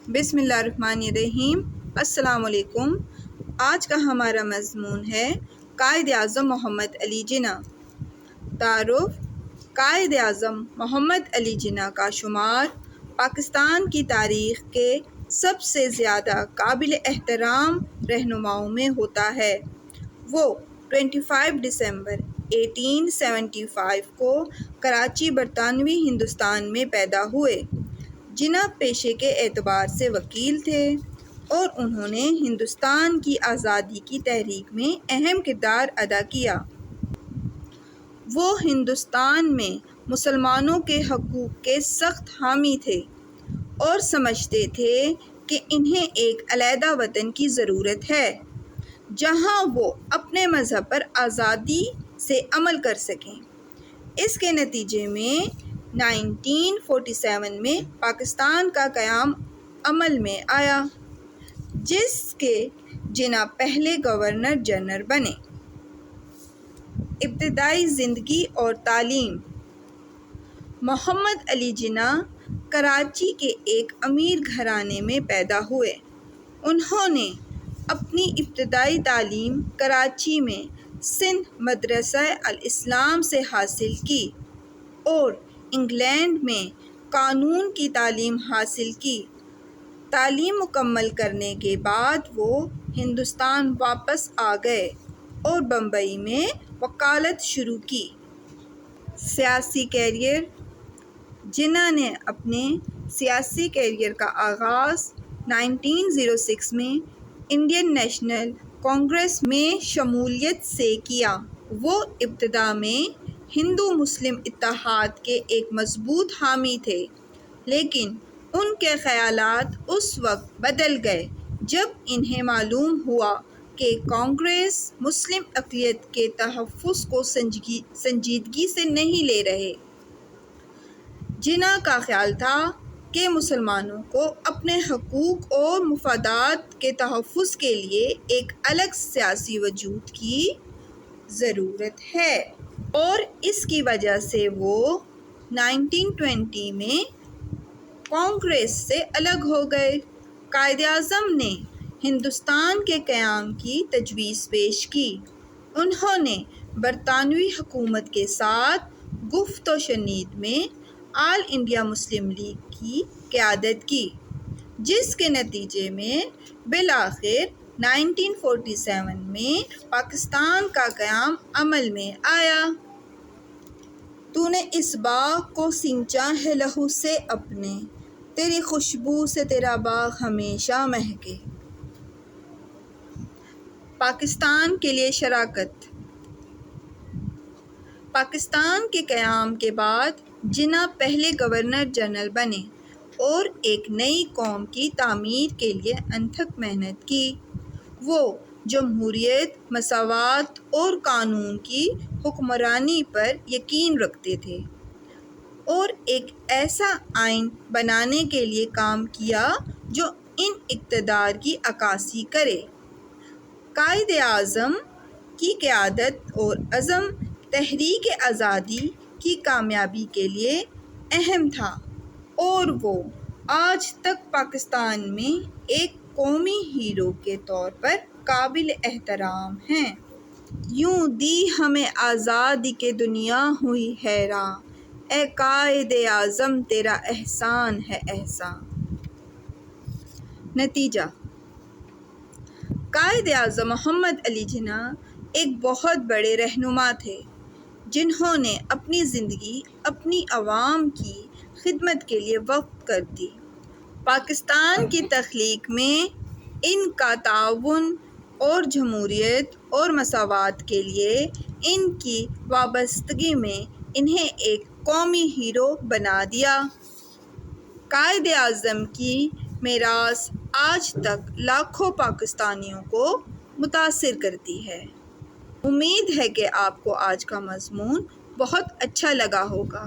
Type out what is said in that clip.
بسم اللہ الرحمن الرحیم۔ السلام علیکم۔ آج کا ہمارا مضمون ہے قائد اعظم محمد علی جناح۔ تعارف: قائد اعظم محمد علی جناح کا شمار پاکستان کی تاریخ کے سب سے زیادہ قابل احترام رہنماؤں میں ہوتا ہے۔ وہ 25 دسمبر 1875 کو کراچی، برطانوی ہندوستان میں پیدا ہوئے۔ جناح پیشے کے اعتبار سے وکیل تھے اور انہوں نے ہندوستان کی آزادی کی تحریک میں اہم کردار ادا کیا۔ وہ ہندوستان میں مسلمانوں کے حقوق کے سخت حامی تھے اور سمجھتے تھے کہ انہیں ایک علیحدہ وطن کی ضرورت ہے جہاں وہ اپنے مذہب پر آزادی سے عمل کر سکیں۔ اس کے نتیجے میں 1947 میں پاکستان کا قیام عمل میں آیا، جس کے جناح پہلے گورنر جنرل بنے۔ ابتدائی زندگی اور تعلیم: محمد علی جناح کراچی کے ایک امیر گھرانے میں پیدا ہوئے۔ انہوں نے اپنی ابتدائی تعلیم کراچی میں سندھ مدرسہ الاسلام سے حاصل کی اور انگلینڈ میں قانون کی تعلیم حاصل کی۔ تعلیم مکمل کرنے کے بعد وہ ہندوستان واپس آ گئے اور بمبئی میں وکالت شروع کی۔ سیاسی کیریئر: جناح نے اپنے سیاسی کیریئر کا آغاز 1906 میں انڈین نیشنل کانگریس میں شمولیت سے کیا۔ وہ ابتدا میں ہندو مسلم اتحاد کے ایک مضبوط حامی تھے، لیکن ان کے خیالات اس وقت بدل گئے جب انہیں معلوم ہوا کہ کانگریس مسلم اقلیت کے تحفظ کو سنجیدگی سے نہیں لے رہے۔ جناح کا خیال تھا کہ مسلمانوں کو اپنے حقوق اور مفادات کے تحفظ کے لیے ایک الگ سیاسی وجود کی ضرورت ہے اور اس کی وجہ سے وہ 1920 میں کانگریس سے الگ ہو گئے۔ قائد اعظم نے ہندوستان کے قیام کی تجویز پیش کی۔ انہوں نے برطانوی حکومت کے ساتھ گفت و شنید میں آل انڈیا مسلم لیگ کی قیادت کی، جس کے نتیجے میں بالآخر 1947 میں پاکستان کا قیام عمل میں آیا۔ تو نے اس باغ کو سینچا ہے لہو سے اپنے، تیری خوشبو سے تیرا باغ ہمیشہ مہکے۔ پاکستان کے لیے شراکت: پاکستان کے قیام کے بعد جناح پہلے گورنر جنرل بنے اور ایک نئی قوم کی تعمیر کے لیے انتھک محنت کی۔ وہ جمہوریت، مساوات اور قانون کی حکمرانی پر یقین رکھتے تھے اور ایک ایسا آئین بنانے کے لیے کام کیا جو ان اقتدار کی عکاسی کرے۔ قائد اعظم کی قیادت اور عزم تحریک آزادی کی کامیابی کے لیے اہم تھا اور وہ آج تک پاکستان میں ایک قومی ہیرو کے طور پر قابل احترام ہیں۔ یوں دی ہمیں آزادی کہ دنیا ہوئی حیراں، اے قائد اعظم تیرا احسان ہے احسان۔ نتیجہ: قائد اعظم محمد علی جناح ایک بہت بڑے رہنما تھے جنہوں نے اپنی زندگی اپنی عوام کی خدمت کے لیے وقف کر دی۔ پاکستان کی تخلیق میں ان کا تعاون اور جمہوریت اور مساوات کے لیے ان کی وابستگی میں انہیں ایک قومی ہیرو بنا دیا۔ قائد اعظم کی میراث آج تک لاکھوں پاکستانیوں کو متاثر کرتی ہے۔ امید ہے کہ آپ کو آج کا مضمون بہت اچھا لگا ہوگا۔